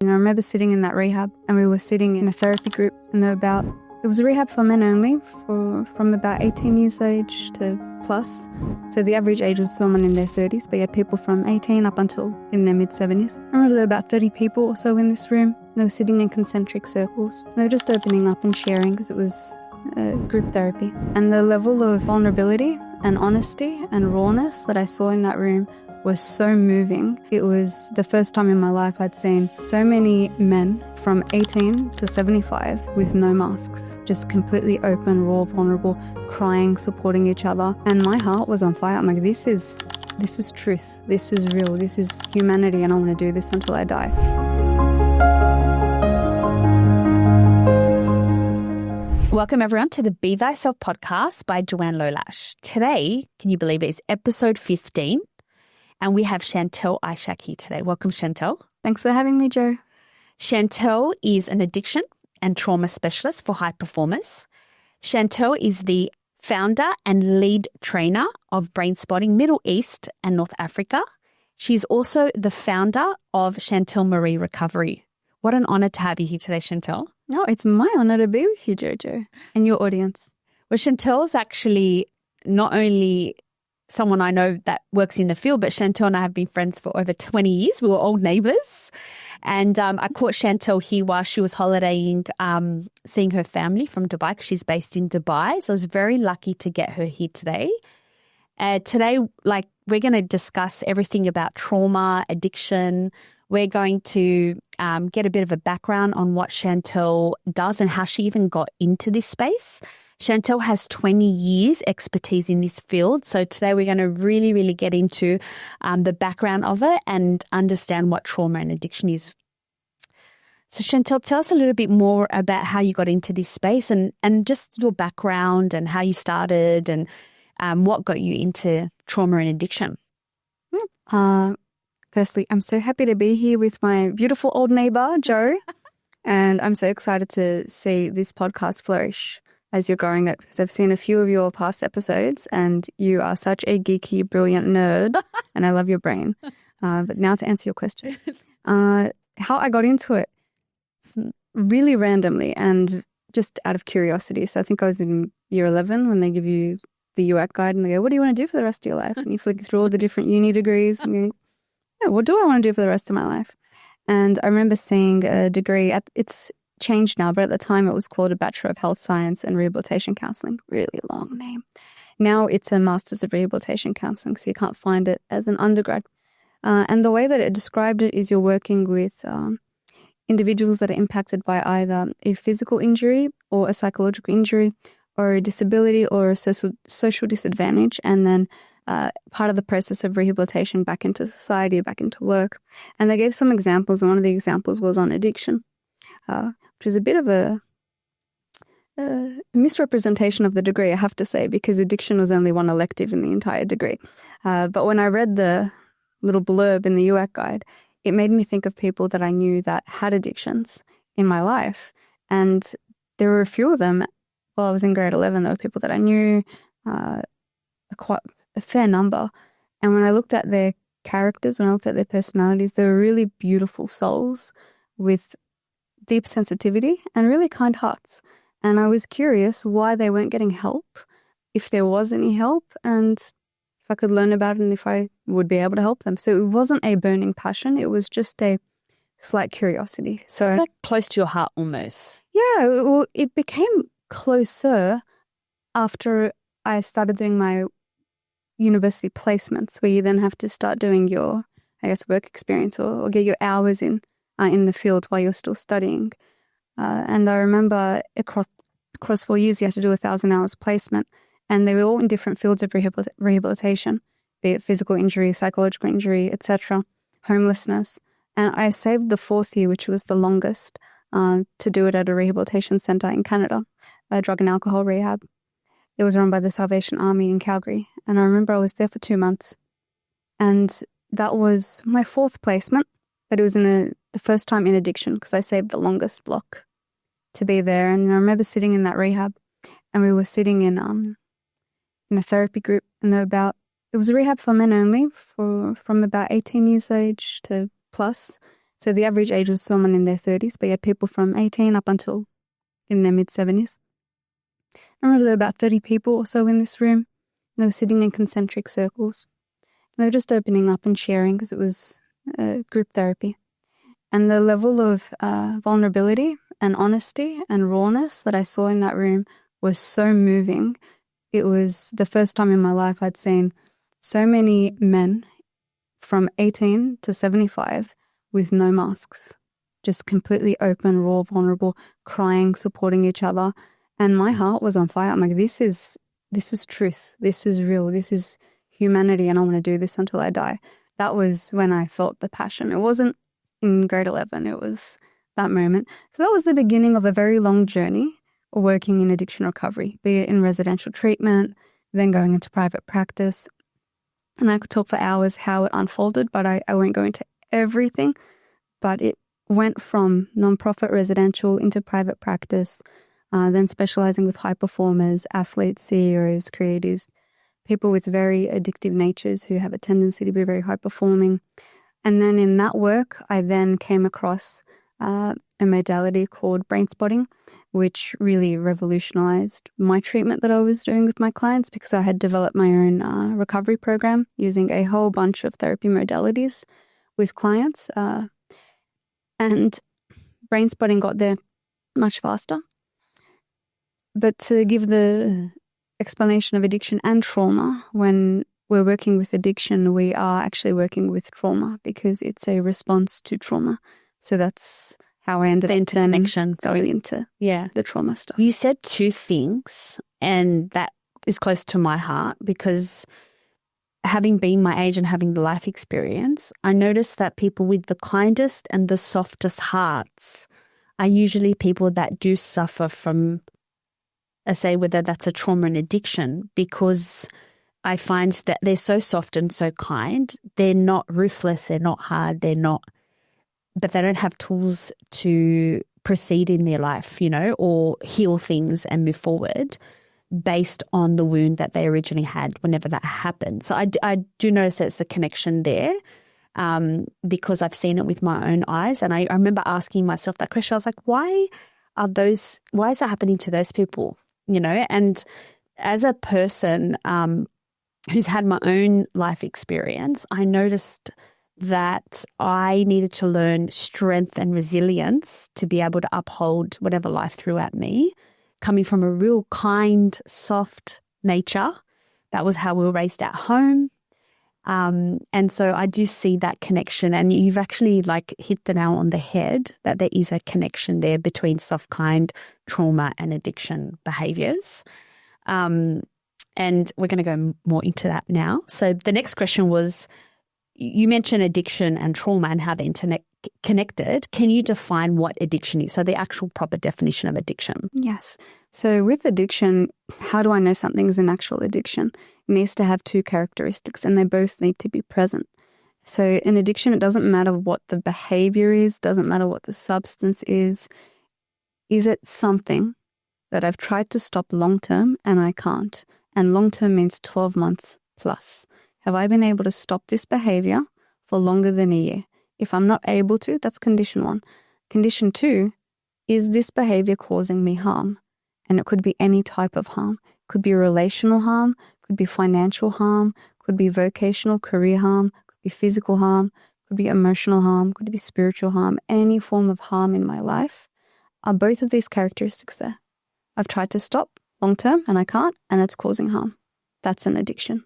And I remember sitting in that rehab, and we were sitting in a therapy group, and it was a rehab for men only, from about 18 years age to plus. So the average age was someone in their 30s, but you had people from 18 up until in their mid-70s. I remember there were about 30 people or so in this room. They were sitting in concentric circles. They were just opening up and sharing because it was group therapy. And the level of vulnerability and honesty and rawness that I saw in that room was so moving. It was the first time in my life I'd seen so many men from 18 to 75 with no masks, just completely open, raw, vulnerable, crying, supporting each other. And my heart was on fire. I'm like, this is truth. This is real. This is humanity, and I want to do this until I die. Welcome everyone to the Be Thyself podcast by Joanne Lolash. Today, can you believe it, is episode 15, and we have Chantale Ishac here today. Welcome, Chantale. Thanks for having me, Jo. Chantale is an addiction and trauma specialist for high performers. Chantale is the founder and lead trainer of Brainspotting Middle East and North Africa. She's also the founder of Chantale Maree Recovery. What an honor to have you here today, Chantale. No, it's my honor to be with you, Jojo, and your audience. Well, Chantale is actually not only someone I know that works in the field, but Chantale and I have been friends for over 20 years. We were old neighbours. And I caught Chantale here while she was holidaying, seeing her family from Dubai, because she's based in Dubai. So I was very lucky to get her here today. Today, we're going to discuss everything about trauma, addiction. We're going to get a bit of a background on what Chantale does and how she even got into this space. Chantale has 20 years expertise in this field. So today we're going to really, really get into the background of it and understand what trauma and addiction is. So Chantale, tell us a little bit more about how you got into this space and just your background and how you started and what got you into trauma and addiction. Firstly, I'm so happy to be here with my beautiful old neighbour, Jo, and I'm so excited to see this podcast flourish as you're growing it, because I've seen a few of your past episodes and you are such a geeky, brilliant nerd, and I love your brain. But now to answer your question, how I got into it, it's really randomly and just out of curiosity. So I think I was in year 11 when they give you the UAC guide and they go, what do you want to do for the rest of your life? And you flick through all the different uni degrees and you go, what do I want to do for the rest of my life? And I remember seeing a degree, it's changed now, but at the time it was called a Bachelor of Health Science and Rehabilitation Counselling. Really long name. Now it's a Masters of Rehabilitation Counselling, so you can't find it as an undergrad. And the way that it described it is you're working with individuals that are impacted by either a physical injury or a psychological injury or a disability or a social disadvantage, and then part of the process of rehabilitation back into society, back into work. And they gave some examples, and one of the examples was on addiction, which is a bit of a misrepresentation of the degree, I have to say, because addiction was only one elective in the entire degree. But when I read the little blurb in the UAC guide, it made me think of people that I knew that had addictions in my life. And there were a few of them while I was in grade 11. There were people that I knew, quite a fair number. And when I looked at their characters, when I looked at their personalities, they were really beautiful souls with deep sensitivity and really kind hearts. And I was curious why they weren't getting help, if there was any help, and if I could learn about it and if I would be able to help them. So it wasn't a burning passion. It was just a slight curiosity. So it's like close to your heart almost. Yeah, well, it became closer after I started doing my university placements, where you then have to start doing your, work experience or get your hours in the field while you're still studying. And I remember across 4 years, you had to do 1,000 hours placement, and they were all in different fields of rehabilitation, be it physical injury, psychological injury, etc., homelessness. And I saved the 4th year, which was the longest, to do it at a rehabilitation centre in Canada, a drug and alcohol rehab. It was run by the Salvation Army in Calgary. And I remember I was there for 2 months. And that was my 4th placement, but it was the first time in addiction, because I saved the longest block to be there. And I remember sitting in that rehab, and we were sitting in a therapy group, and it was a rehab for men only, from about 18 years age to plus. So the average age was someone in their 30s, but you had people from 18 up until in their mid-70s. I remember there were about 30 people or so in this room. They were sitting in concentric circles. And they were just opening up and sharing because it was group therapy. And the level of vulnerability and honesty and rawness that I saw in that room was so moving. It was the first time in my life I'd seen so many men from 18 to 75 with no masks, just completely open, raw, vulnerable, crying, supporting each other. And my heart was on fire. I'm like, this is truth. This is real. This is humanity. And I want to do this until I die. That was when I felt the passion. It wasn't in grade 11. It was that moment. So that was the beginning of a very long journey working in addiction recovery, be it in residential treatment, then going into private practice. And I could talk for hours how it unfolded, but I won't go into everything. But it went from nonprofit residential into private practice, then specializing with high performers, athletes, CEOs, creatives, people with very addictive natures who have a tendency to be very high performing. And then in that work, I then came across a modality called Brainspotting, which really revolutionized my treatment that I was doing with my clients because I had developed my own recovery program using a whole bunch of therapy modalities with clients. And Brainspotting got there much faster. But to give the explanation of addiction and trauma, when we're working with addiction, we are actually working with trauma because it's a response to trauma. So that's how I ended up going into the trauma stuff. You said two things, and that is close to my heart because having been my age and having the life experience, I noticed that people with the kindest and the softest hearts are usually people that do suffer from, I say, whether that's a trauma and addiction, because I find that they're so soft and so kind. They're not ruthless. They're not hard. But they don't have tools to proceed in their life, or heal things and move forward based on the wound that they originally had whenever that happened. So I do notice there's a connection there because I've seen it with my own eyes. And I remember asking myself that question. I was like, why is that happening to those people? And as a person who's had my own life experience, I noticed that I needed to learn strength and resilience to be able to uphold whatever life threw at me, coming from a real kind, soft nature. That was how we were raised at home. And so I do see that connection, and you've actually hit the nail on the head that there is a connection there between soft, kind, trauma and addiction behaviors. And we're going to go more into that now. So the next question was, you mentioned addiction and trauma and how they're connected. Can you define what addiction is? So the actual proper definition of addiction. Yes. So with addiction, how do I know something's an actual addiction? It needs to have two characteristics, and they both need to be present. So in addiction, it doesn't matter what the behavior is, doesn't matter what the substance is. Is it something that I've tried to stop long-term and I can't? And long-term means 12 months plus. Have I been able to stop this behavior for longer than a year? If I'm not able to, that's condition 1. Condition 2, is this behavior causing me harm? And it could be any type of harm. It could be relational harm, could be financial harm, could be vocational career harm, could be physical harm, could be emotional harm, could be spiritual harm, any form of harm in my life. Are both of these characteristics there? I've tried to stop long-term and I can't, and it's causing harm. That's an addiction.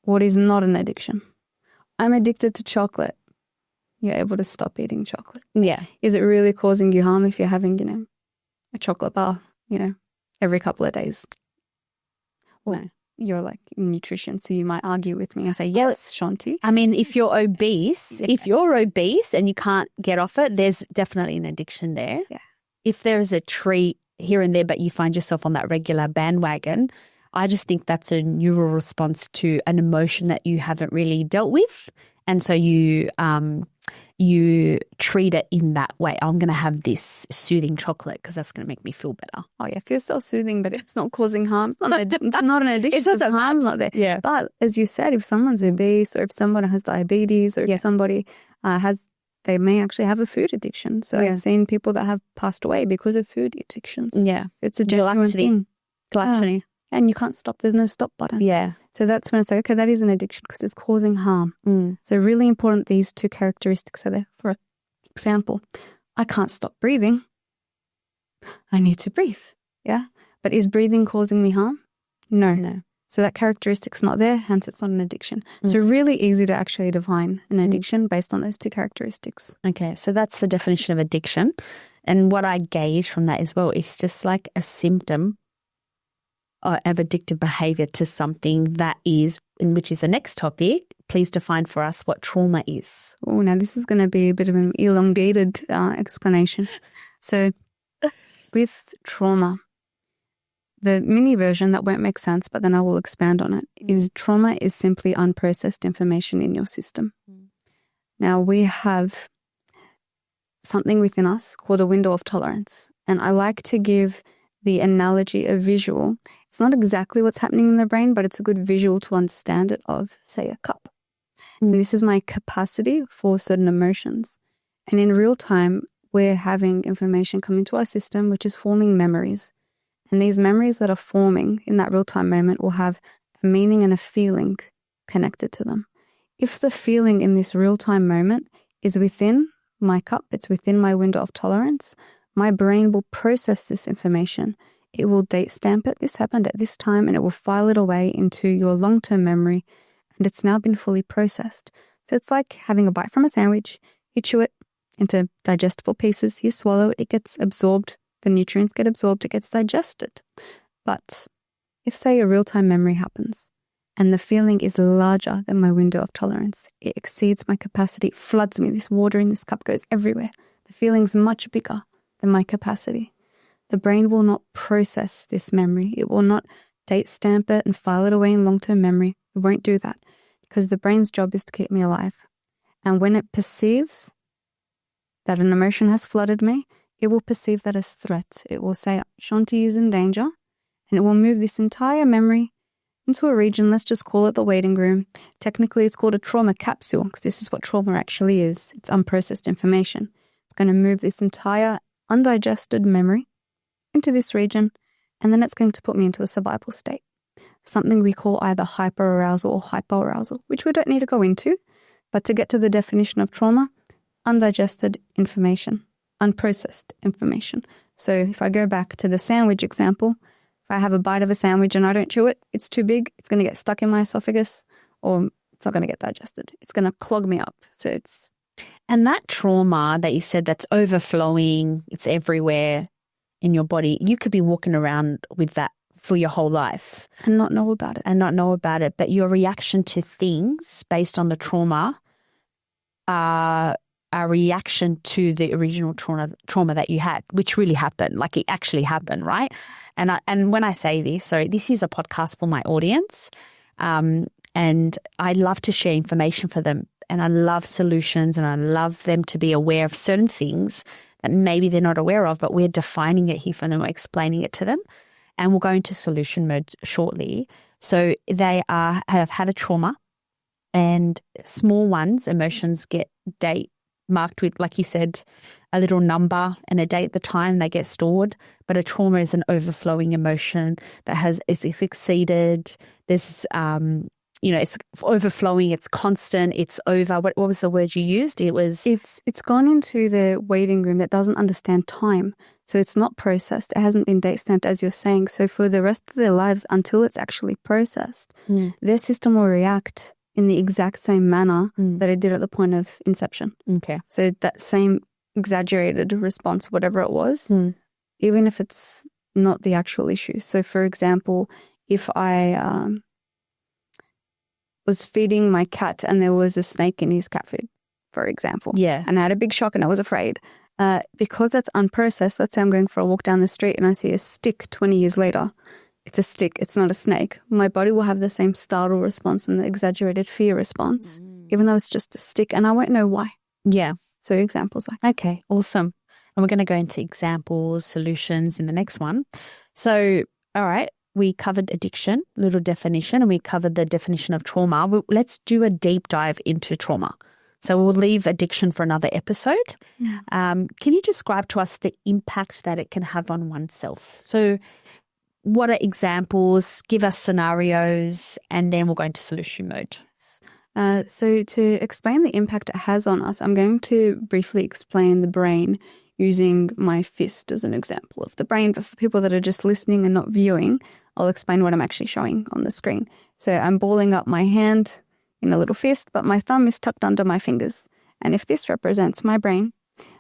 What is not an addiction? I'm addicted to chocolate. You're able to stop eating chocolate. Yeah. Is it really causing you harm if you're having, a chocolate bar, every couple of days? Well, no. You're in nutrition, so you might argue with me. I say, yes, Shanti. I mean, if you're obese, and you can't get off it, there's definitely an addiction there. Yeah. If there's a treat here and there, but you find yourself on that regular bandwagon, I just think that's a neural response to an emotion that you haven't really dealt with. And so you treat it in that way. I'm going to have this soothing chocolate because that's going to make me feel better. Oh, yeah, it feels so soothing, but it's not causing harm. It's not an addiction. It's not harm's not there. Yeah. But as you said, if someone's obese or if someone has diabetes or if somebody has they may actually have a food addiction. So I've seen people that have passed away because of food addictions. Yeah. It's a genuine thing. Gluttony. And you can't stop. There's no stop button. Yeah. So that's when it's like, okay, that is an addiction because it's causing harm. So really important these two characteristics are there. For example, I can't stop breathing. I need to breathe. Yeah. But is breathing causing me harm? No. So that characteristic's not there, hence it's not an addiction. So really easy to actually define an addiction based on those two characteristics. Okay, so that's the definition of addiction. And what I gauge from that as well is just like a symptom of addictive behavior to something that is, which is the next topic. Please define for us what trauma is. Oh, now this is going to be a bit of an elongated explanation. So with trauma, the mini version that won't make sense, but then I will expand on it, is trauma is simply unprocessed information in your system. Now, we have something within us called a window of tolerance. And I like to give the analogy of visual. It's not exactly what's happening in the brain, but it's a good visual to understand it of, say, a cup. And this is my capacity for certain emotions. And in real time, we're having information come into our system, which is forming memories. And these memories that are forming in that real-time moment will have a meaning and a feeling connected to them. If the feeling in this real-time moment is within my cup, it's within my window of tolerance, my brain will process this information. It will date stamp it, this happened at this time, and it will file it away into your long-term memory, and it's now been fully processed. So it's like having a bite from a sandwich. You chew it into digestible pieces, you swallow it, it gets absorbed. The nutrients get absorbed, it gets digested. But if, say, a real-time memory happens and the feeling is larger than my window of tolerance, it exceeds my capacity, it floods me, this water in this cup goes everywhere. The feeling's much bigger than my capacity. The brain will not process this memory. It will not date stamp it and file it away in long-term memory. It won't do that because the brain's job is to keep me alive. And when it perceives that an emotion has flooded me, it will perceive that as threat. It will say, Shanti is in danger, and it will move this entire memory into a region, let's just call it the waiting room. Technically, it's called a trauma capsule because this is what trauma actually is. It's unprocessed information. It's going to move this entire undigested memory into this region, and then it's going to put me into a survival state, something we call either hyperarousal or hypoarousal, which we don't need to go into, but to get to the definition of trauma, undigested information. Unprocessed information. So if I go back to the sandwich example, if I have a bite of a sandwich and I don't chew it, it's too big, it's going to get stuck in my esophagus, or it's not going to get digested. It's going to clog me up. So it's... And that trauma that you said that's overflowing, it's everywhere in your body, you could be walking around with that for your whole life. And not know about it. But your reaction to things based on the trauma are a reaction to the original trauma that you had, which really happened, like it actually happened, right? And when I say this, so this is a podcast for my audience, and I love to share information for them, and I love solutions, and I love them to be aware of certain things that maybe they're not aware of, but we're defining it here for them, we're explaining it to them, and we'll go into solution mode shortly. So they have had a trauma, and small ones, emotions get date marked with, like you said, a little number and a date at the time they get stored. But a trauma is an overflowing emotion that is exceeded. There's, it's overflowing. It's constant. It's over. What was the word you used? It's gone into the waiting room that doesn't understand time. So it's not processed. It hasn't been date stamped, as you're saying. So for the rest of their lives, until it's actually processed, their system will react in the exact same manner that it did at the point of inception. Okay. So that same exaggerated response, whatever it was, even if it's not the actual issue. So for example, if I was feeding my cat and there was a snake in his cat food, for example. Yeah. And I had a big shock and I was afraid. Because that's unprocessed, let's say I'm going for a walk down the street and I see a stick 20 years later. It's a stick, it's not a snake. My body will have the same startle response and the exaggerated fear response, even though it's just a stick, and I won't know why. Yeah. So examples like that. Okay, awesome. And we're going to go into examples, solutions in the next one. So, all right, we covered addiction, little definition, and we covered the definition of trauma. Let's do a deep dive into trauma. So we'll leave addiction for another episode. Can you describe to us the impact that it can have on oneself? So what are examples? Give us scenarios, and then we'll go into solution mode. So to explain the impact it has on us, I'm going to briefly explain the brain using my fist as an example of the brain. But for people that are just listening and not viewing, I'll explain what I'm actually showing on the screen. So I'm balling up my hand in a little fist, but my thumb is tucked under my fingers. And if this represents my brain,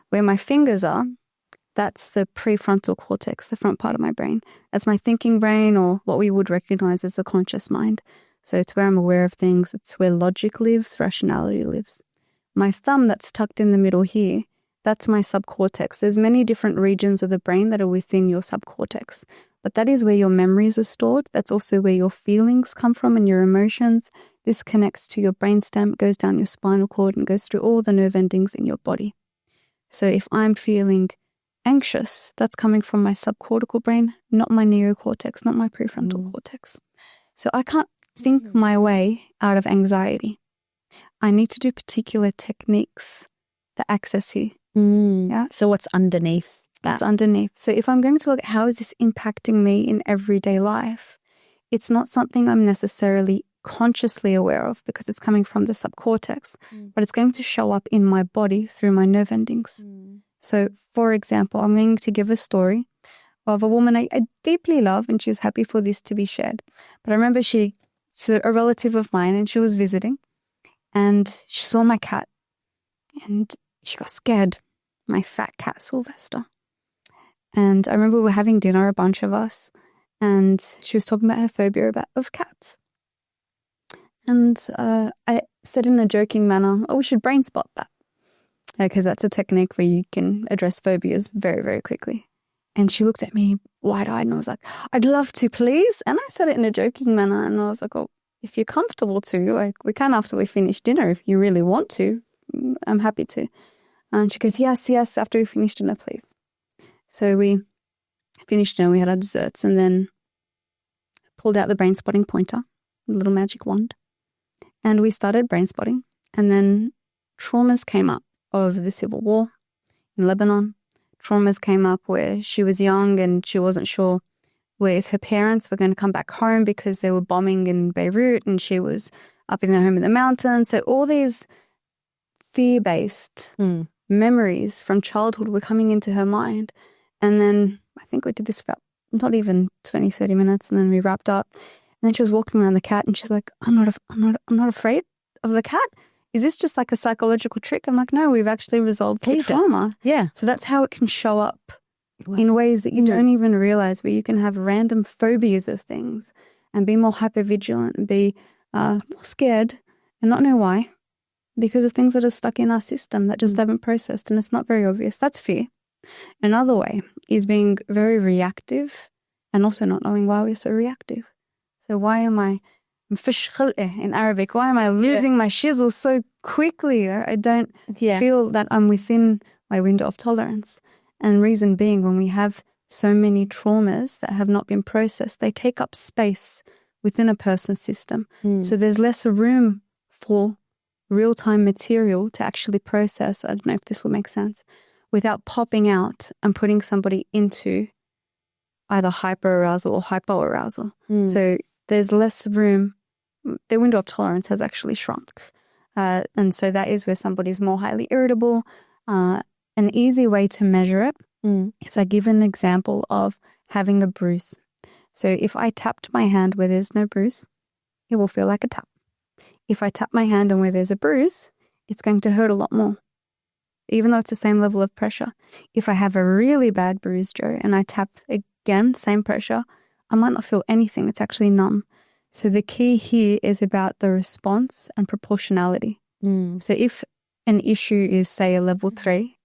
where my fingers are, that's the prefrontal cortex, the front part of my brain. That's my thinking brain, or what we would recognize as the conscious mind. So it's where I'm aware of things. It's where logic lives, rationality lives. My thumb that's tucked in the middle here, that's my subcortex. There's many different regions of the brain that are within your subcortex, but that is where your memories are stored. That's also where your feelings come from and your emotions. This connects to your brainstem, goes down your spinal cord, and goes through all the nerve endings in your body. So if I'm feeling anxious, that's coming from my subcortical brain, not my neocortex, not my prefrontal cortex. So I can't think my way out of anxiety. I need to do particular techniques that access here. Yeah. So what's underneath that? That's underneath. So if I'm going to look at how is this impacting me in everyday life, it's not something I'm necessarily consciously aware of because it's coming from the subcortex, but it's going to show up in my body through my nerve endings. So for example, I'm going to give a story of a woman I deeply love, and she's happy for this to be shared. But I remember she's a relative of mine, and she was visiting, and she saw my cat, and she got scared. My fat cat, Sylvester. And I remember we were having dinner, a bunch of us, and she was talking about her phobia of cats. And I said in a joking manner, oh, we should brain spot that. Because that's a technique where you can address phobias very, very quickly. And she looked at me wide-eyed and I was like, I'd love to, please. And I said it in a joking manner, and I was like, oh, if you're comfortable to, like, we can after we finish dinner. If you really want to, I'm happy to. And she goes, yes, after we finish dinner, please. So we finished dinner, we had our desserts, and then pulled out the brain spotting pointer, a little magic wand, and we started brain spotting. And then traumas came up of the civil war in Lebanon. Traumas came up where she was young and she wasn't sure where if her parents were going to come back home because they were bombing in Beirut, and she was up in their home in the mountains. So all these fear-based memories from childhood were coming into her mind. And then I think we did this for about not even 20, 30 minutes, and then we wrapped up. And then she was walking around the cat, and she's like, I'm not afraid of the cat. Is this just like a psychological trick? I'm like, no, we've actually resolved the trauma. Yeah. So that's how it can show up in ways that you don't even realize, where you can have random phobias of things and be more hypervigilant and be more scared and not know why, because of things that are stuck in our system that just haven't processed, and it's not very obvious. That's fear. Another way is being very reactive and also not knowing why we're so reactive. So why am I in Arabic? Why am I losing my shizzle so quickly? I don't feel that I'm within my window of tolerance. And reason being, when we have so many traumas that have not been processed, they take up space within a person's system. So there's less room for real-time material to actually process. I don't know if this will make sense, without popping out and putting somebody into either hyper-arousal or hypo-arousal. So there's less room. The window of tolerance has actually shrunk. And so that is where somebody's more highly irritable. An easy way to measure it is I give an example of having a bruise. So if I tapped my hand where there's no bruise, it will feel like a tap. If I tap my hand and where there's a bruise, it's going to hurt a lot more, even though it's the same level of pressure. If I have a really bad bruise, Joe, and I tap again, same pressure, I might not feel anything. It's actually numb. So the key here is about the response and proportionality. So if an issue is, say, a level 3,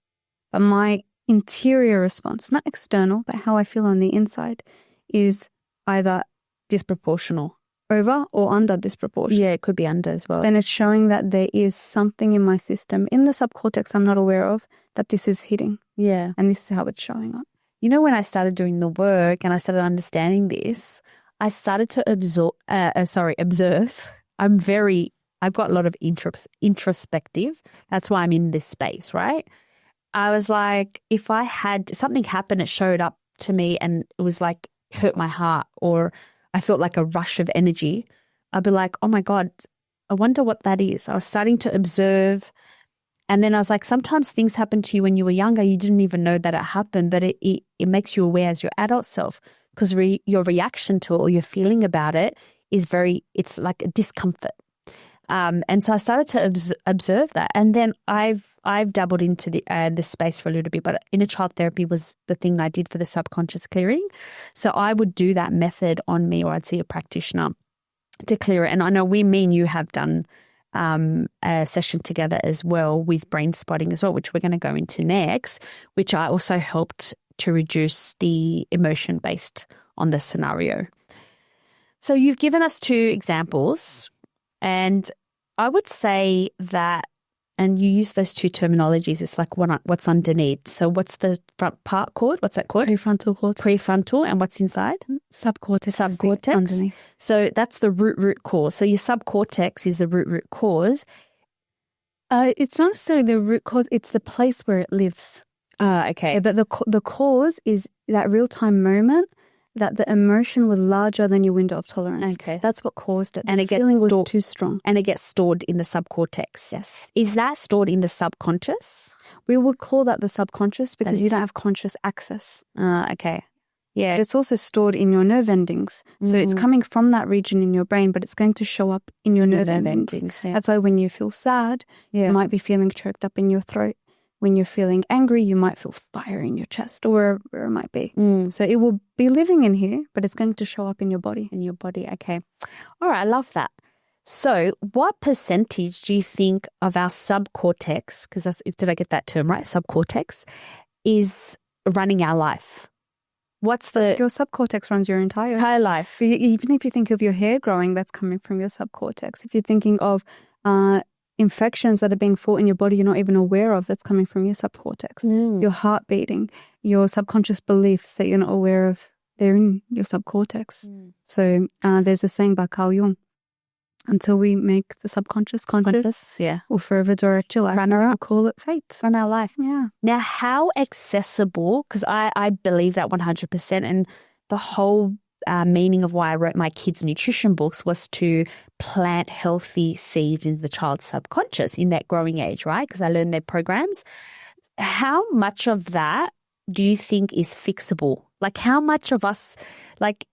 but my interior response, not external, but how I feel on the inside, is either disproportional, over or under disproportionate. Yeah, it could be under as well. Then it's showing that there is something in my system, in the subcortex I'm not aware of, that this is hitting. Yeah. And this is how it's showing up. You know, when I started doing the work and I started understanding this, I started to observe. I'm very I've got a lot of introspective. That's why I'm in this space, right? I was like, if I had something happen, it showed up to me and it was like hurt my heart, or I felt like a rush of energy, I'd be like, oh my God, I wonder what that is. I was starting to observe. And then I was like, sometimes things happen to you when you were younger. You didn't even know that it happened, but it makes you aware as your adult self, because your reaction to it or your feeling about it is it's like a discomfort. And so I started to observe that. And then I've dabbled into this space for a little bit, but inner child therapy was the thing I did for the subconscious clearing. So I would do that method on me, or I'd see a practitioner to clear it. And I know me and you have done a session together as well with brain spotting as well, which we're going to go into next, which I also helped to reduce the emotion based on the scenario. So you've given us 2 examples, and I would say that, and you use those 2 terminologies, it's like what's underneath. So what's the front part called? What's that called? Prefrontal cortex. Prefrontal. And what's inside? Subcortex. Subcortex. Underneath. So that's the root cause. So your subcortex is the root cause. It's not necessarily the root cause, it's the place where it lives. Okay. Yeah, but the cause is that real-time moment that the emotion was larger than your window of tolerance. Okay. That's what caused it. And the feeling was too strong. And it gets stored in the subcortex. Yes. Is that stored in the subconscious? We would call that the subconscious because you don't have conscious access. Okay. Yeah. It's also stored in your nerve endings. So it's coming from that region in your brain, but it's going to show up in your nerve endings. Yeah. That's why when you feel sad, you might be feeling choked up in your throat. When you're feeling angry, you might feel fire in your chest, or wherever it might be. So it will be living in here, but it's going to show up in your body. In your body, okay. All right, I love that. So what percentage do you think of our subcortex, because did I get that term right, subcortex, is running our life? What's your subcortex runs your entire life. Even if you think of your hair growing, that's coming from your subcortex. If you're thinking of infections that are being fought in your body you're not even aware of, that's coming from your subcortex. Your heart beating, your subconscious beliefs that you're not aware of, they're in your subcortex. So there's a saying by Carl Jung, until we make the subconscious conscious, will forever direct your life. We'll call it fate. Run our life. Yeah. Now, how accessible, because I believe that 100%, and the whole meaning of why I wrote my kids' nutrition books was to plant healthy seeds in the child's subconscious in that growing age, right? Because I learned their programs. How much of that do you think is fixable? Like how much of us, like,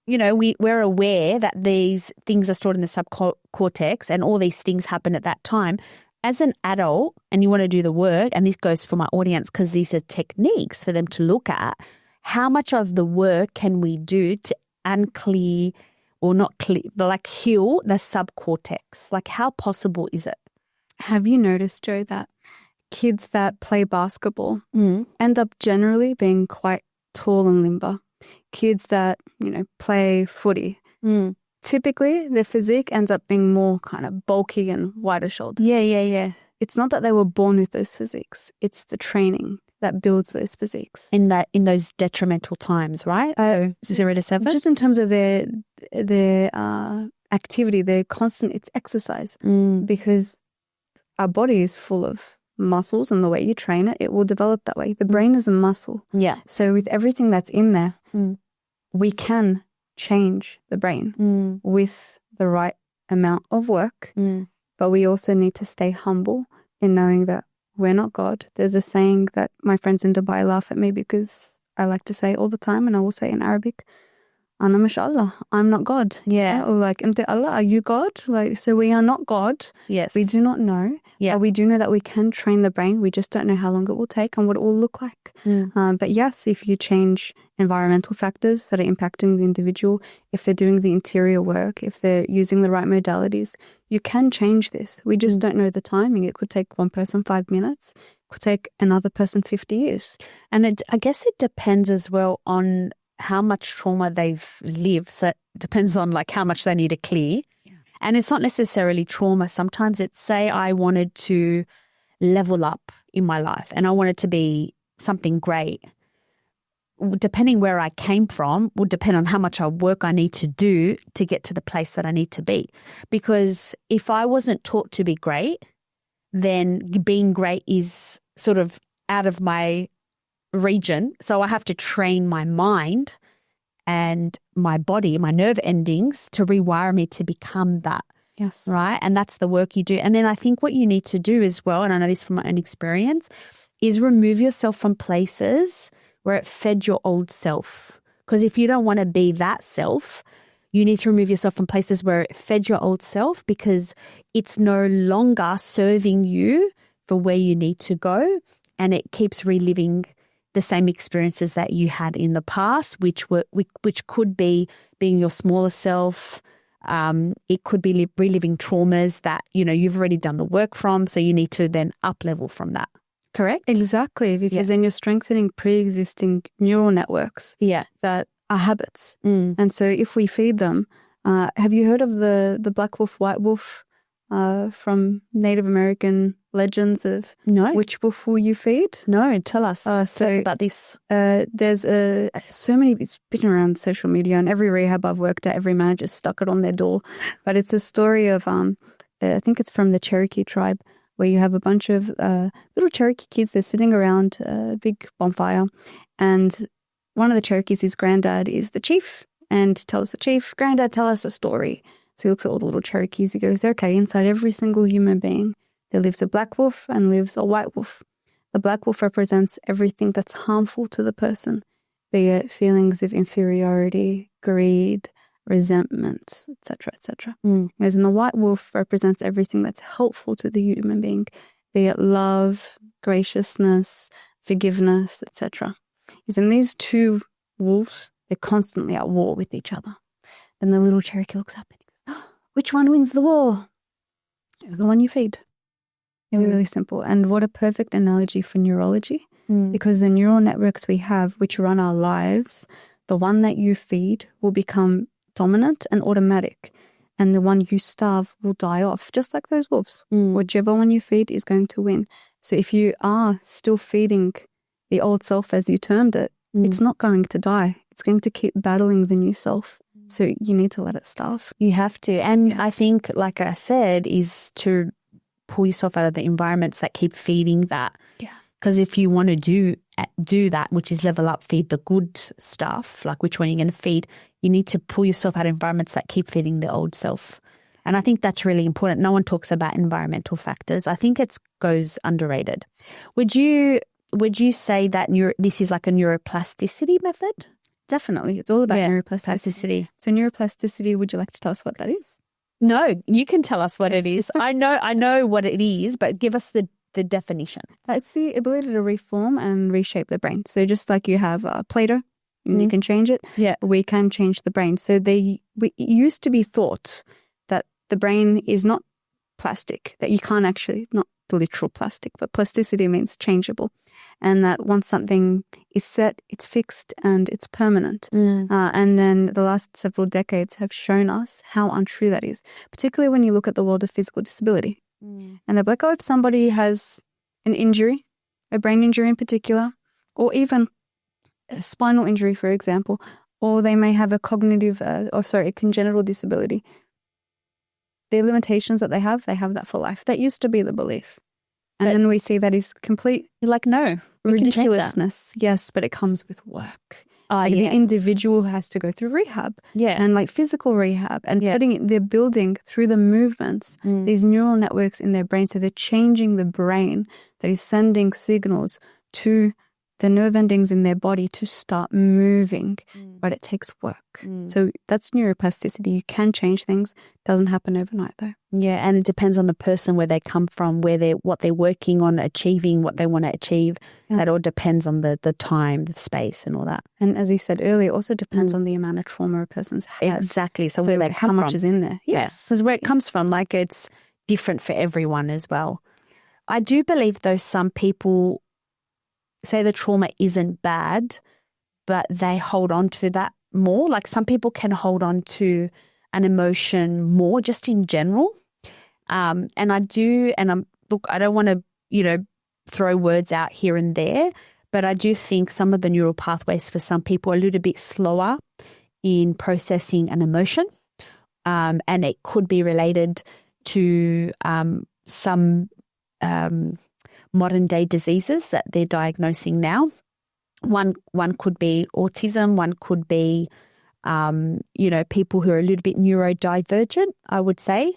you know, we're aware that these things are stored in the subcortex and all these things happen at that time. As an adult, and you want to do the work, and this goes for my audience because these are techniques for them to look at, how much of the work can we do to unclear or not clear, but like heal the subcortex? Like how possible is it? Have you noticed, Jo, that kids that play basketball end up generally being quite tall and limber? Kids that, you know, play footy, typically their physique ends up being more kind of bulky and wider shoulders. Yeah. It's not that they were born with those physiques. It's the training that builds those physiques. In those detrimental times, right? So 0 to 7? Just in terms of their activity, their constant, it's exercise. Because our body is full of muscles, and the way you train it, it will develop that way. The brain is a muscle. Yeah. So with everything that's in there, we can change the brain with the right amount of work. But we also need to stay humble in knowing that we're not God. There's a saying that my friends in Dubai laugh at me because I like to say all the time, and I will say in Arabic, Ana mashallah, I'm not God. Yeah. Or like, Ante Allah, are you God? Like, so we are not God. Yes. We do not know. Yeah. We do know that we can train the brain. We just don't know how long it will take and what it will look like. But yes, if you change environmental factors that are impacting the individual, if they're doing the interior work, if they're using the right modalities, you can change this. We just don't know the timing. It could take one person 5 minutes. It could take another person 50 years. And I guess it depends as well on how much trauma they've lived. So it depends on like how much they need to clear. Yeah. And it's not necessarily trauma. Sometimes it's, say I wanted to level up in my life and I wanted to be something great. depending where I came from, will depend on how much work I need to do to get to the place that I need to be. Because if I wasn't taught to be great, then being great is sort of out of my region. So I have to train my mind and my body, my nerve endings to rewire me to become that. Yes. Right. And that's the work you do. And then I think what you need to do as well, and I know this from my own experience, is remove yourself from places where it fed your old self. Because if you don't want to be that self, you need to remove yourself from places where it fed your old self, because it's no longer serving you for where you need to go. And it keeps reliving the same experiences that you had in the past, which could be being your smaller self. It could be reliving traumas that, you've already done the work from. So you need to then up level from that. Correct? Exactly, because then you're strengthening pre-existing neural networks that are habits. And so if we feed them, have you heard of the black wolf, white wolf from Native American legends of which wolf will you feed? No, tell us about this. There's so many, it's been around social media, and every rehab I've worked at, every manager stuck it on their door. But it's a story of, I think it's from the Cherokee tribe, where you have a bunch of little Cherokee kids. They're sitting around a big bonfire, and one of the Cherokees, his granddad, is the chief, and tells the chief, "Granddad, tell us a story." So he looks at all the little Cherokees. He goes, "Okay, inside every single human being, there lives a black wolf and lives a white wolf. The black wolf represents everything that's harmful to the person, be it feelings of inferiority, greed, resentment, etc., etc. Whereas in the white wolf represents everything that's helpful to the human being, be it love, graciousness, forgiveness, etc. Because in these two wolves, they're constantly at war with each other. Then the little Cherokee looks up and he goes, "Oh, which one wins the war?" It's the one you feed. Really, really simple. And what a perfect analogy for neurology, because the neural networks we have, which run our lives, the one that you feed will become dominant and automatic, and the one you starve will die off, just like those wolves. Whichever one you feed is going to win. So if you are still feeding the old self, as you termed it, it's not going to die. It's going to keep battling the new self. So you need to let it starve. You have to. And I think, like I said, is to pull yourself out of the environments that keep feeding that. Yeah. Because if you want to do that, which is level up, feed the good stuff, like which one you're going to feed, you need to pull yourself out of environments that keep feeding the old self. And I think that's really important. No one talks about environmental factors. I think it goes underrated. Would you say that this is like a neuroplasticity method? Definitely. It's all about neuroplasticity. So neuroplasticity, would you like to tell us what that is? No, you can tell us what it is. I know what it is, but give us the definition. It's the ability to reform and reshape the brain. So just like you have Play-Doh, and you can change it, we can change the brain. So it used to be thought that the brain is not plastic, that you can't actually, not the literal plastic, but plasticity means changeable. And that once something is set, it's fixed and it's permanent. And then the last several decades have shown us how untrue that is, particularly when you look at the world of physical disability. And they're like, if somebody has an injury, a brain injury in particular, or even a spinal injury, for example, or they may have a congenital disability, the limitations that they have that for life. That used to be the belief. And then we see that is complete. You're like, no, ridiculousness. Yes, but it comes with work. The individual has to go through rehab. And like physical rehab and they're building through the movements, these neural networks in their brain. So they're changing the brain that is sending signals to the nerve endings in their body to start moving, but it takes work. So that's neuroplasticity. You can change things. Doesn't happen overnight though. Yeah, and it depends on the person, where they come from, what they're working on achieving, what they want to achieve. That all depends on the time, the space and all that. And as you said earlier, it also depends on the amount of trauma a person's had. Exactly. So where how much is in there. Yes. Because where it comes from, like it's different for everyone as well. I do believe though some people say the trauma isn't bad, but they hold on to that more. Like some people can hold on to an emotion more just in general. And I do, and I don't want to, throw words out here and there, But I do think some of the neural pathways for some people are a little bit slower in processing an emotion. And it could be related to some modern day diseases that they're diagnosing now. One could be autism. One could be, people who are a little bit neurodivergent, I would say.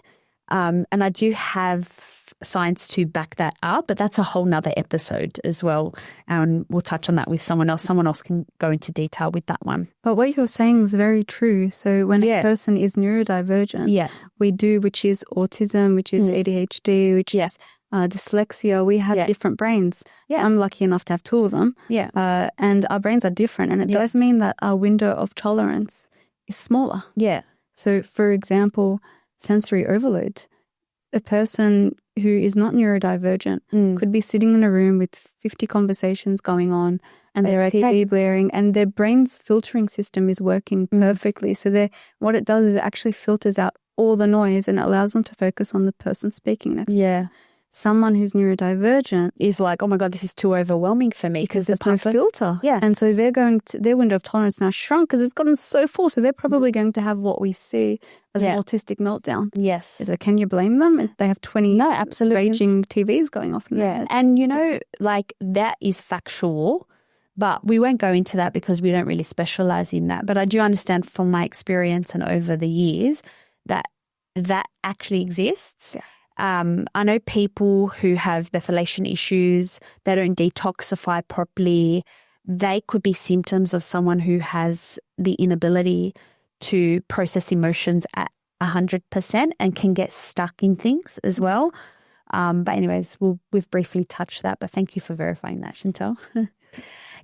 And I do have science to back that up, but that's a whole nother episode as well. And we'll touch on that with someone else. Someone else can go into detail with that one. But what you're saying is very true. So when a person is neurodivergent, which is autism, which is ADHD, which is dyslexia, we have different brains. I'm lucky enough to have two of them. And our brains are different. And it does mean that our window of tolerance is smaller. So for example, sensory overload. A person who is not neurodivergent could be sitting in a room with 50 conversations going on and they're TV blaring, and their brain's filtering system is working perfectly. So what it does is it actually filters out all the noise and allows them to focus on the person speaking next to them. Someone who's neurodivergent is like, oh my God, this is too overwhelming for me because there's no filter. And so their window of tolerance now shrunk because it's gotten so full. So they're probably going to have what we see as an autistic meltdown. So can you blame them? They have 20 raging TVs going off in their head. And that is factual, but we won't go into that because we don't really specialize in that. But I do understand from my experience and over the years that actually exists. I know people who have methylation issues, that don't detoxify properly. They could be symptoms of someone who has the inability to process emotions at 100% and can get stuck in things as well. But anyways, we've briefly touched that, but thank you for verifying that, Chantale.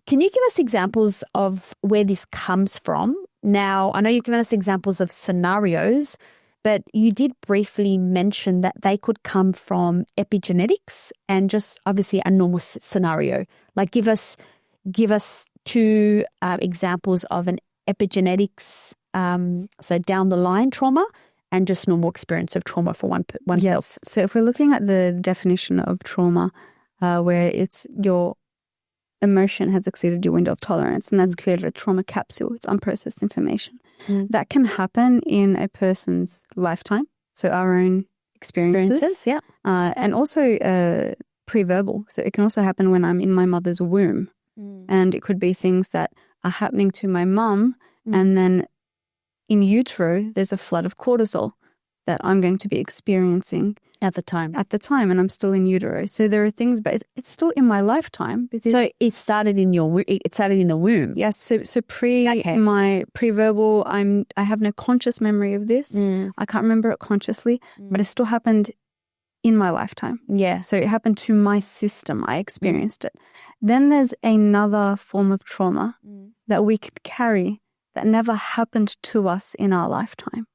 Can you give us examples of where this comes from? Now, I know you've given us examples of scenarios, but you did briefly mention that they could come from epigenetics and just obviously a normal scenario. Like give us two examples of an epigenetics, so down the line trauma and just normal experience of trauma for one Yes. So if we're looking at the definition of trauma, where it's your emotion has exceeded your window of tolerance and that's created a trauma capsule, it's unprocessed information. That can happen in a person's lifetime, so our own experiences and also pre-verbal. So it can also happen when I'm in my mother's womb, and it could be things that are happening to my mum, and then in utero there's a flood of cortisol that I'm going to be experiencing at the time, and I'm still in utero. So there are things, but it's still in my lifetime. So it started in the womb. Yes. So my pre-verbal, I have no conscious memory of this. I can't remember it consciously, but it still happened in my lifetime. So it happened to my system. I experienced it. Then there's another form of trauma that we could carry that never happened to us in our lifetime.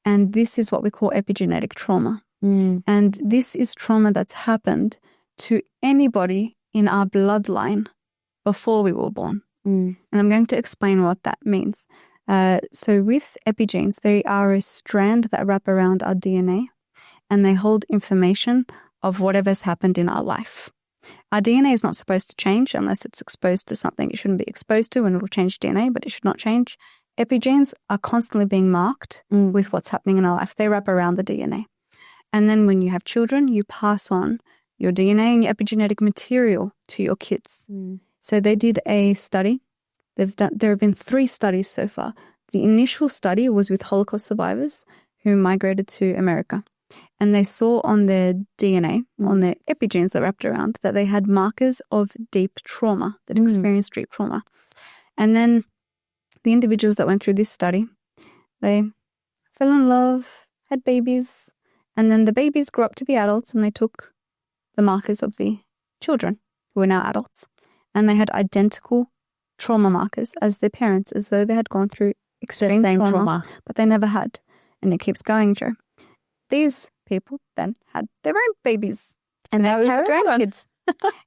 And this is what we call epigenetic trauma. And this is trauma that's happened to anybody in our bloodline before we were born. And I'm going to explain what that means. So with epigenes, they are a strand that wrap around our DNA, and they hold information of whatever's happened in our life. Our DNA is not supposed to change unless it's exposed to something it shouldn't be exposed to, and it will change DNA, but it should not change. Epigenes are constantly being marked with what's happening in our life. They wrap around the DNA. And then when you have children, you pass on your DNA and your epigenetic material to your kids. So they did a study. There have been 3 studies so far. The initial study was with Holocaust survivors who migrated to America. And they saw on their DNA, on their epigenes that wrapped around, that they had markers of deep trauma, that experienced deep trauma. And then the individuals that went through this study, they fell in love, had babies, and then the babies grew up to be adults, and they took the markers of the children who are now adults, and they had identical trauma markers as their parents, as though they had gone through extreme trauma, but they never had. And it keeps going, Joe. These people then had their own babies, and they carried grandkids.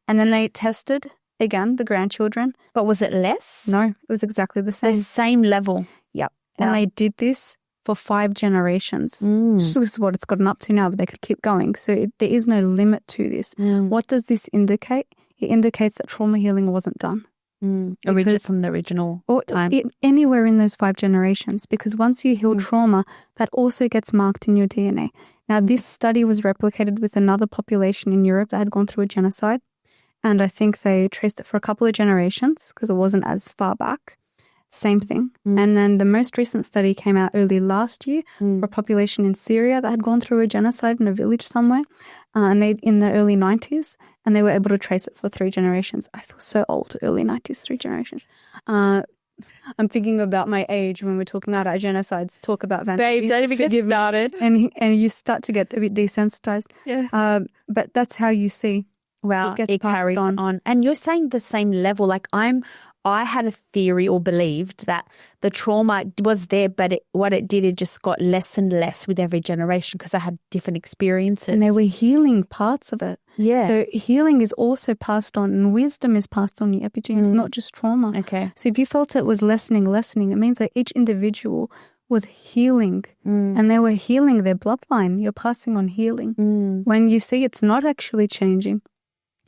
And then they tested again the grandchildren. But was it less? No, it was exactly the same. The same level. Yep. And they did this for 5 generations. This is what it's gotten up to now, but they could keep going. So there is no limit to this. What does this indicate? it indicates that trauma healing wasn't done. From the original or time. Anywhere in those 5 generations, because once you heal trauma, that also gets marked in your DNA. Now, this study was replicated with another population in Europe that had gone through a genocide, and I think they traced it for a couple of generations because it wasn't as far back. Same thing. And then the most recent study came out early last year for a population in Syria that had gone through a genocide in a village somewhere and they in the early 90s, and they were able to trace it for 3 generations. I feel so old, early 90s, 3 generations. I'm thinking about my age when we're talking about genocides, talk about Babe, don't even get started. And you start to get a bit desensitized. Yeah. But that's how you see. Wow, it gets carried on. And you're saying the same level. Like I had a theory or believed that the trauma was there, but what it did, it just got less and less with every generation because I had different experiences. And they were healing parts of it. Yeah. So healing is also passed on, and wisdom is passed on your epigenes, not just trauma. Okay. So if you felt it was lessening, it means that each individual was healing and they were healing their bloodline. You're passing on healing. When you see it's not actually changing,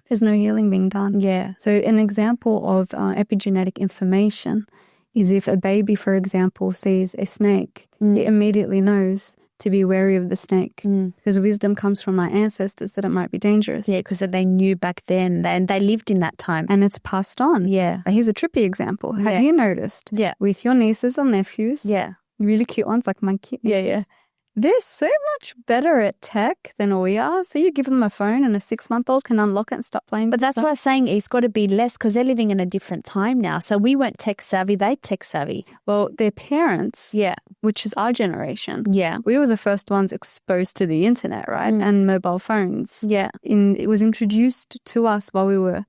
there's no healing being done. Yeah. So an example of epigenetic information is if a baby, for example, sees a snake, it immediately knows to be wary of the snake because wisdom comes from our ancestors that it might be dangerous. Yeah, because they knew back then and they lived in that time. And it's passed on. Yeah. Here's a trippy example. Have you noticed with your nieces or nephews, really cute ones like my cute nieces, they're so much better at tech than we are. So you give them a phone and a 6-month-old can unlock it and stop playing. But that's why I'm saying it's got to be less because they're living in a different time now. So we weren't tech savvy, they tech savvy. Well, their parents, which is our generation, we were the first ones exposed to the internet, right? And mobile phones. Yeah. It was introduced to us while we were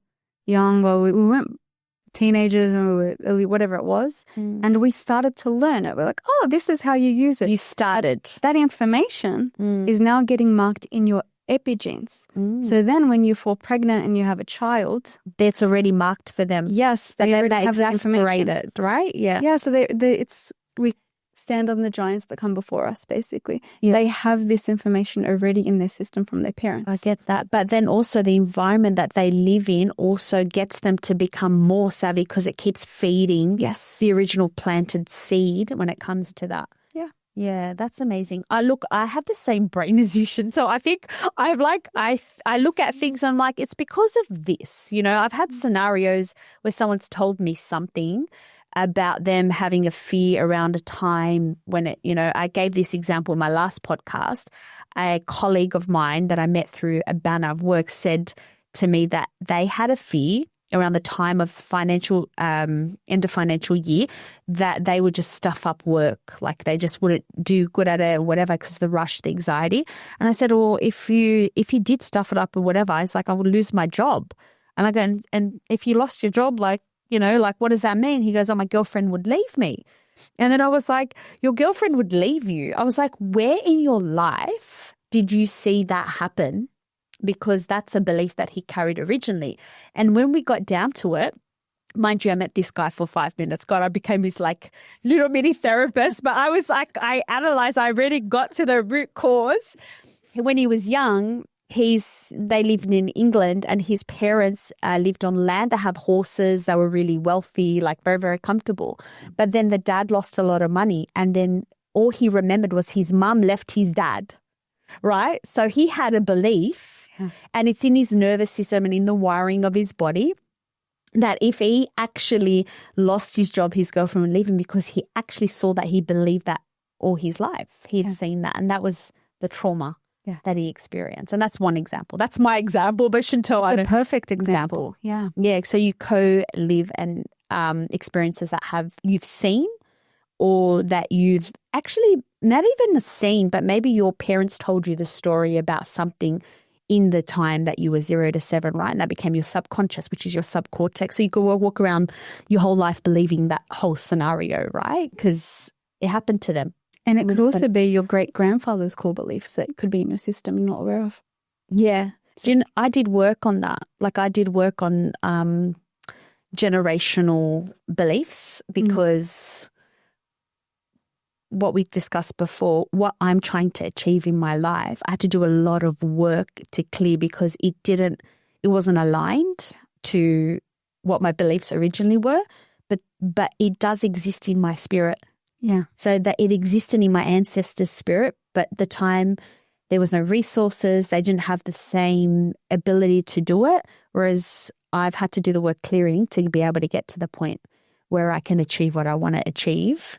young, while we weren't teenagers and we were early, whatever it was. And we started to learn it. We're like, oh, this is how you use it. You started. That information is now getting marked in your epigenes. So then when you fall pregnant and you have a child, that's already marked for them. Yes. They already have that information. Exasperated, right? Yeah. Yeah. So we stand on the giants that come before us, basically. Yeah. They have this information already in their system from their parents. I get that. But then also the environment that they live in also gets them to become more savvy because it keeps feeding the original planted seed when it comes to that. Yeah. Yeah, that's amazing. I have the same brain as you, Chantale. I think I look at things and I'm like, it's because of this. You know, I've had scenarios where someone's told me something about them having a fear around a time when I gave this example in my last podcast. A colleague of mine that I met through a banner of work said to me that they had a fear around the time of end of financial year that they would just stuff up work, like they just wouldn't do good at it or whatever because of the rush, the anxiety. And I said, well, if you did stuff it up or whatever, it's like I would lose my job. And I go, and if you lost your job, like what does that mean? He goes, oh, my girlfriend would leave me. And then I was like, your girlfriend would leave you? I was like, where in your life did you see that happen? Because that's a belief that he carried originally. And when we got down to it, mind you, I met this guy for 5 minutes. God, I became his like little mini therapist. But I was like, I analyzed, I really got to the root cause. When he was young, they lived in England and his parents lived on land. They have horses. They were really wealthy, like very, very comfortable. But then the dad lost a lot of money. And then all he remembered was his mum left his dad, right? So he had a belief and it's in his nervous system and in the wiring of his body that if he actually lost his job, his girlfriend would leave him because he actually saw that, he believed that all his life. He had seen that. And that was the trauma that he experienced. And that's one example. That's my example, but Chantale, it's a perfect example. Yeah. Yeah. So you co-live and experiences that you've seen or that you've actually not even seen, but maybe your parents told you the story about something in the time that you were 0 to 7, right? And that became your subconscious, which is your subcortex. So you could walk around your whole life believing that whole scenario, right? Because it happened to them. And it could also be your great-grandfather's core beliefs that could be in your system you're not aware of. Yeah. I did work on that. Like I did work on generational beliefs because what we discussed before, what I'm trying to achieve in my life, I had to do a lot of work to clear because it wasn't aligned to what my beliefs originally were, but it does exist in my spirit. Yeah. So that it existed in my ancestors' spirit, but the time there was no resources, they didn't have the same ability to do it, whereas I've had to do the work clearing to be able to get to the point where I can achieve what I want to achieve,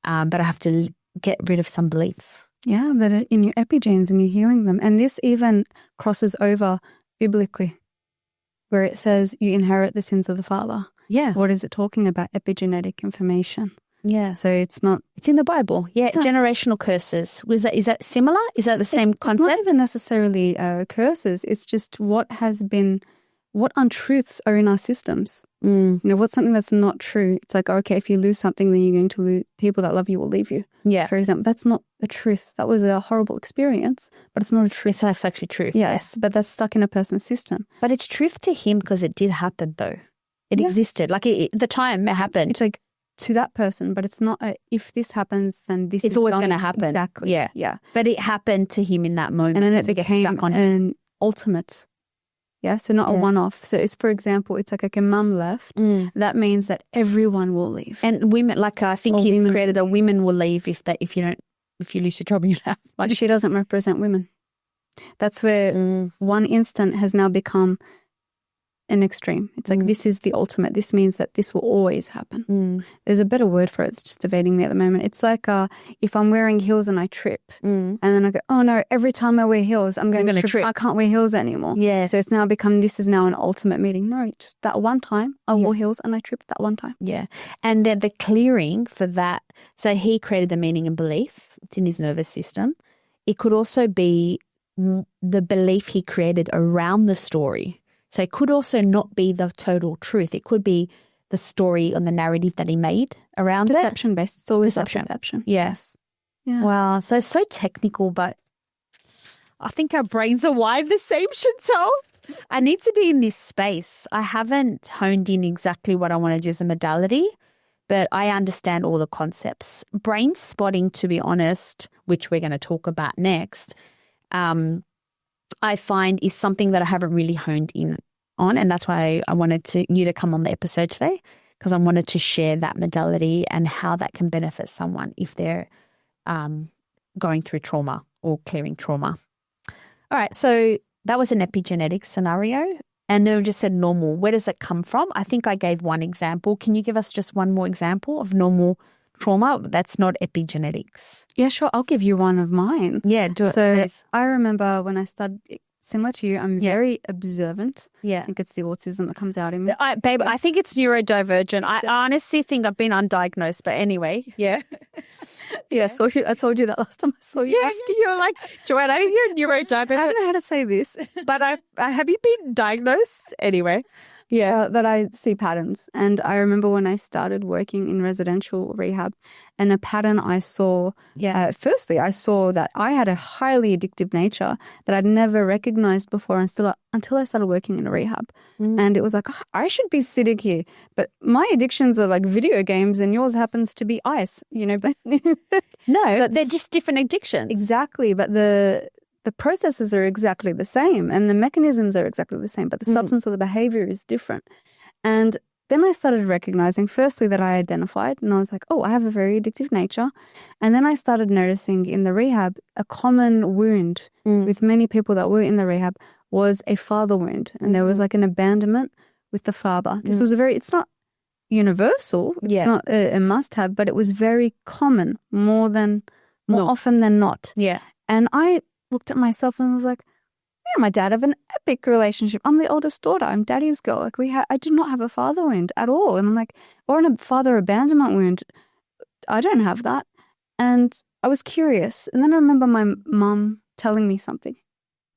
but I have to get rid of some beliefs. Yeah, that are in your epigenes and you're healing them. And this even crosses over biblically, where it says you inherit the sins of the father. Yeah. What is it talking about? Epigenetic information. Yeah. So it's in the Bible. Yeah. Generational curses. Is that similar? Is that the same concept? Not even necessarily curses. It's just what untruths are in our systems. You know, what's something that's not true? It's like, okay, if you lose something, then you're going to lose. People that love you will leave you. Yeah. For example, that's not a truth. That was a horrible experience, but it's not a truth. It's actually truth. Yes, but that's stuck in a person's system. But it's truth to him because it did happen, though. It existed. Like the time it happened. It's like to that person, but it's not if this happens, then this it's is always going to happen. Exactly. Yeah. Yeah. But it happened to him in that moment. And then it so became stuck on an ultimate. Yeah. So not a one-off. So it's, for example, it's like a mum left. That means that everyone will leave. And women, like I think he's created a women will leave if you lose your job, you have. Like she doesn't represent women. That's where one instant has now become an extreme. It's like this is the ultimate. This means that this will always happen. There's a better word for it. It's just evading me at the moment. It's like if I'm wearing heels and I trip and then I go, oh no, every time I wear heels, I'm going to trip. I can't wear heels anymore. Yeah. So it's now this is now an ultimate meeting. No, just that one time I wore heels and I tripped that one time. Yeah. And the clearing for that, so he created the meaning and belief. It's in his nervous system. It could also be the belief he created around the story. So it could also not be the total truth. It could be the story and the narrative that he made around it. Perception-based. It's always perception. Yes. Yeah. Wow. So it's so technical, but I think our brains are wired the same, Chantale. I need to be in this space. I haven't honed in exactly what I want to do as a modality, but I understand all the concepts. Brain spotting, to be honest, which we're going to talk about next, I find is something that I haven't really honed in on, and that's why I wanted you to come on the episode today, because I wanted to share that modality and how that can benefit someone if they're going through trauma or clearing trauma. All right, so that was an epigenetic scenario, and then we just said normal. Where does it come from? I think I gave one example. Can you give us just one more example of normal trauma that's not epigenetics? Yeah, sure. I'll give you one of mine. Yeah, do it. So please. I remember when I started, similar to you, I'm very observant. Yeah. I think it's the autism that comes out in me. Babe, I think it's neurodivergent. I honestly think I've been undiagnosed, but anyway, yeah. Yeah, I told you that last time I saw you. Yes, you're like, Joanna, you're neurodivergent. I don't know how to say this. But have you been diagnosed anyway? Yeah, that I see patterns. And I remember when I started working in residential rehab, and a pattern I saw, firstly, I saw that I had a highly addictive nature that I'd never recognized before until I started working in a rehab. And it was like, I should be sitting here. But my addictions are like video games and yours happens to be ice, you know. But no, they're just different addictions. Exactly. But the processes are exactly the same and the mechanisms are exactly the same, but the substance or the behavior is different. And then I started recognizing, firstly, that I identified and I was like, oh, I have a very addictive nature. And then I started noticing in the rehab, a common wound with many people that were in the rehab was a father wound. And there was like an abandonment with the father. This was it's not universal. It's not a must-have, but it was very common, more often than not. Yeah. And I looked at myself and was like, yeah, my dad have an epic relationship. I'm the oldest daughter. I'm daddy's girl. Like I did not have a father wound at all. And I'm like, or a father abandonment wound. I don't have that. And I was curious. And then I remember my mum telling me something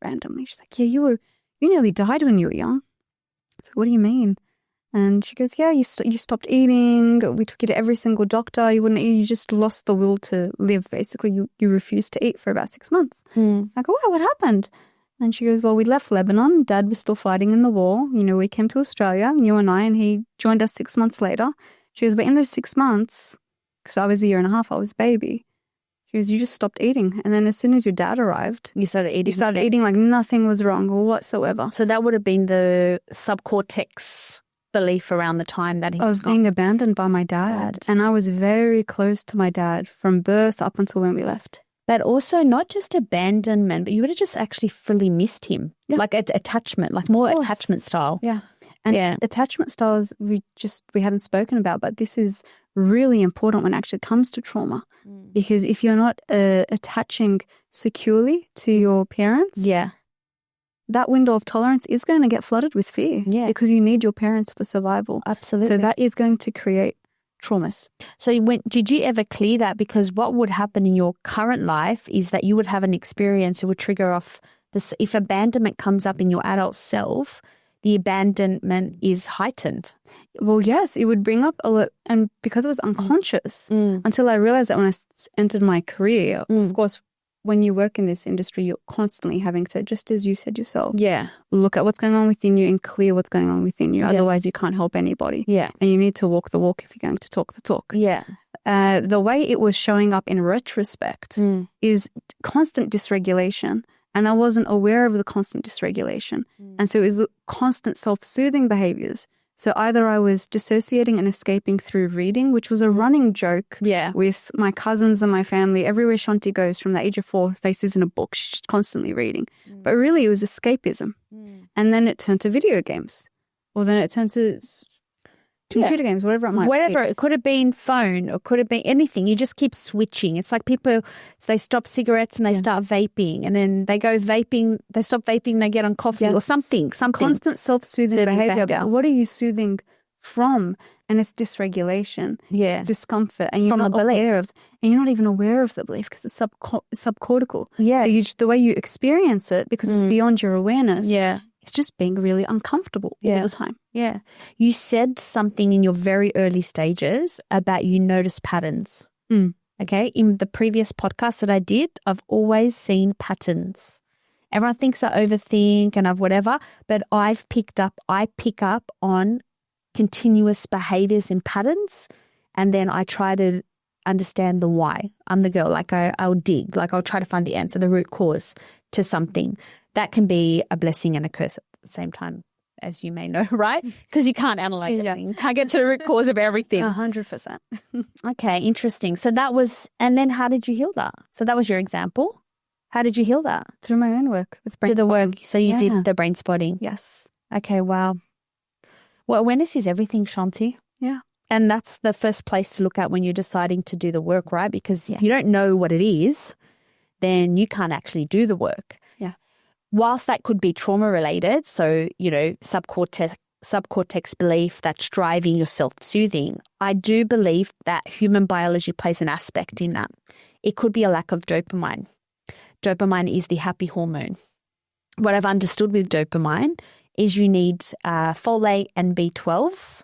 randomly. She's like, yeah, you nearly died when you were young. I said, what do you mean? And she goes, yeah, you stopped eating. We took you to every single doctor. You wouldn't eat. You just lost the will to live. Basically, you refused to eat for about 6 months. I go, wow, what happened? And she goes, well, we left Lebanon. Dad was still fighting in the war. You know, we came to Australia, you and I, and he joined us 6 months later. She goes, but in those 6 months, because I was a year and a half, I was a baby. She She goes, you just stopped eating. And then as soon as your dad arrived, You started eating. you started eating like nothing was wrong or whatsoever. So that would have been the subcortex belief around the time that he I was being abandoned by my dad. And I was very close to my dad from birth up until when we left. But also not just abandonment, but you would have just actually fully missed him. Yeah. Like attachment, like more attachment style. Yeah. And attachment styles we haven't spoken about, but this is really important when it actually comes to trauma. Because if you're not attaching securely to your parents, that window of tolerance is going to get flooded with fear. Yeah. Because you need your parents for survival. Absolutely. So that is going to create traumas. So did you ever clear that? Because what would happen in your current life is that you would have an experience that would trigger off this. If abandonment comes up in your adult self, the abandonment is heightened. Well, yes, it would bring up a lot. And because it was unconscious, until I realized that when I entered my career, of course, when you work in this industry, you're constantly having to, just as you said yourself, look at what's going on within you and clear what's going on within you. Otherwise, you can't help anybody. Yeah. And you need to walk the walk if you're going to talk the talk. Yeah. The way it was showing up in retrospect is constant dysregulation. And I wasn't aware of the constant dysregulation. And so it was constant self-soothing behaviors. So either I was dissociating and escaping through reading, which was a running joke with my cousins and my family. Everywhere Shanti goes from the age of 4, faces in a book. She's just constantly reading. But really it was escapism. And then it turned to video games. Or then it turned to computer games, whatever it might be. It could have been phone or could have been anything. You just keep switching. It's like people, they stop cigarettes and they start vaping, and then they go vaping, they stop vaping, they get on coffee or something. Constant self-soothing behavior. But what are you soothing from? And it's dysregulation, discomfort, and you're not aware of, and you're not even aware of the belief because it's subcortical. Yeah. So the way you experience it, because it's beyond your awareness, it's just being really uncomfortable all the time. Yeah. You said something in your very early stages about you notice patterns. Okay. In the previous podcast that I did, I've always seen patterns. Everyone thinks I overthink and I've whatever, but I pick up on continuous behaviors and patterns, and then I try to understand the why. I'm the girl, like I'll dig, like I'll try to find the answer, the root cause to something. That can be a blessing and a curse at the same time, as you may know, right? Because you can't analyze everything. You can't get to the root cause of everything. 100%. Okay, interesting. So that was, and then how did you heal that? So that was your example. How did you heal that? Through my own work with brain. Through the work. So you did the brain spotting. Yes. Okay, wow. Well, awareness is everything, Shanti. Yeah. And that's the first place to look at when you're deciding to do the work, right? Because if you don't know what it is, then you can't actually do the work. Yeah. Whilst that could be trauma related, so, subcortex belief that's driving your self-soothing, I do believe that human biology plays an aspect in that. It could be a lack of dopamine. Dopamine is the happy hormone. What I've understood with dopamine is you need folate and B12.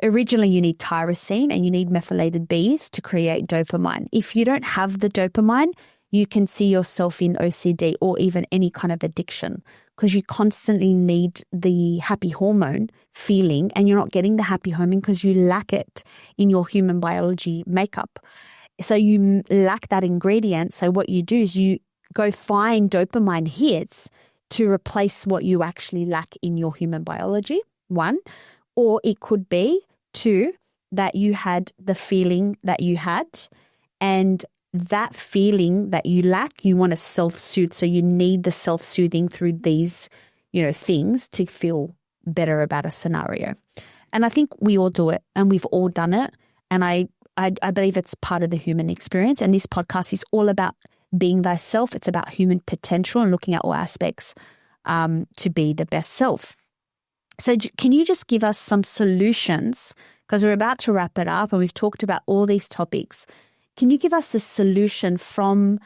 Originally, you need tyrosine and you need methylated Bs to create dopamine. If you don't have the dopamine, you can see yourself in OCD or even any kind of addiction because you constantly need the happy hormone feeling and you're not getting the happy hormone because you lack it in your human biology makeup. So you lack that ingredient. So what you do is you go find dopamine hits to replace what you actually lack in your human biology, 1. Or it could be 2, that you had the feeling that you had, and that feeling that you lack, you want to self-soothe. So you need the self-soothing through these, things to feel better about a scenario. And I think we all do it and we've all done it. And I believe it's part of the human experience. And this podcast is all about being thyself. It's about human potential and looking at all aspects to be the best self. So can you just give us some solutions? Because we're about to wrap it up and we've talked about all these topics. Can you give us a solution from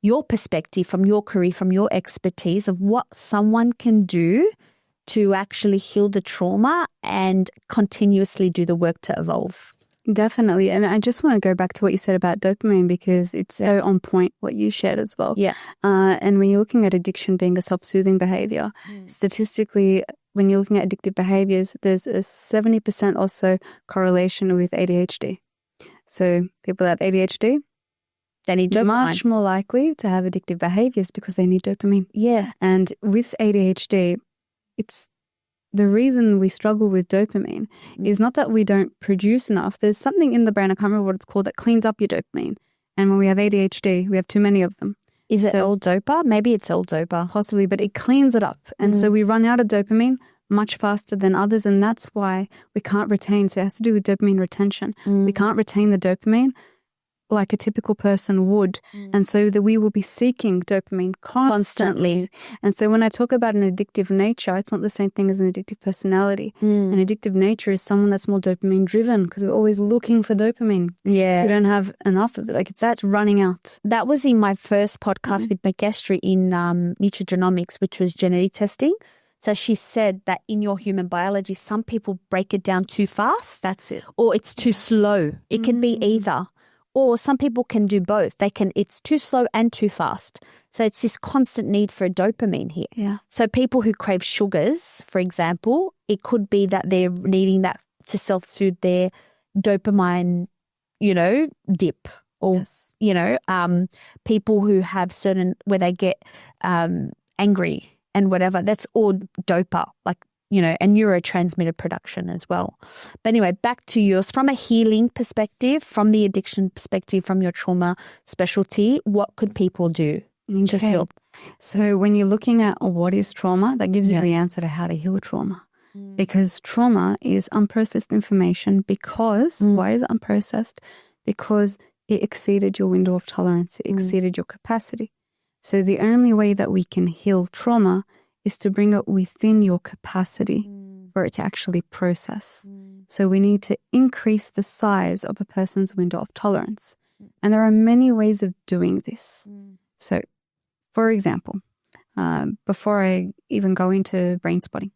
your perspective, from your career, from your expertise of what someone can do to actually heal the trauma and continuously do the work to evolve? Definitely. And I just want to go back to what you said about dopamine because it's so on point what you shared as well. Yeah. And when you're looking at addiction being a self-soothing behavior, statistically, when you're looking at addictive behaviors, there's a 70% or so correlation with ADHD. So people that have ADHD, They need dopamine. Much more likely to have addictive behaviors because they need dopamine. Yeah. And with ADHD, it's the reason we struggle with dopamine is not that we don't produce enough. There's something in the brain, I can't remember what it's called, that cleans up your dopamine. And when we have ADHD, we have too many of them. Is it L-DOPA? Maybe it's L-DOPA. Possibly, but it cleans it up. And so we run out of dopamine much faster than others. And that's why we can't retain. So it has to do with dopamine retention. We can't retain the dopamine like a typical person would. And so that we will be seeking dopamine constantly. And so when I talk about an addictive nature, it's not the same thing as an addictive personality. An addictive nature is someone that's more dopamine driven because we're always looking for dopamine. Yeah. So you don't have enough of it. Like that's running out. That was in my first podcast with Magestri in nutrigenomics, which was genetic testing. So she said that in your human biology, some people break it down too fast. That's it. Or it's too slow. It can be either. Or some people can do both. It's too slow and too fast. So it's this constant need for a dopamine here. Yeah. So people who crave sugars, for example, it could be that they're needing that to self-soothe their dopamine, dip. Or, people who have where they get angry and whatever, that's all dopa, and neurotransmitter production as well. But anyway, back to yours. From a healing perspective, from the addiction perspective, from your trauma specialty, what could people do to heal? So when you're looking at what is trauma, that gives you the answer to how to heal trauma. Because trauma is unprocessed information because, why is it unprocessed? Because it exceeded your window of tolerance. It exceeded your capacity. So the only way that we can heal trauma is to bring it within your capacity for it to actually process. So we need to increase the size of a person's window of tolerance. And there are many ways of doing this. So, for example, before I even go into brain spotting.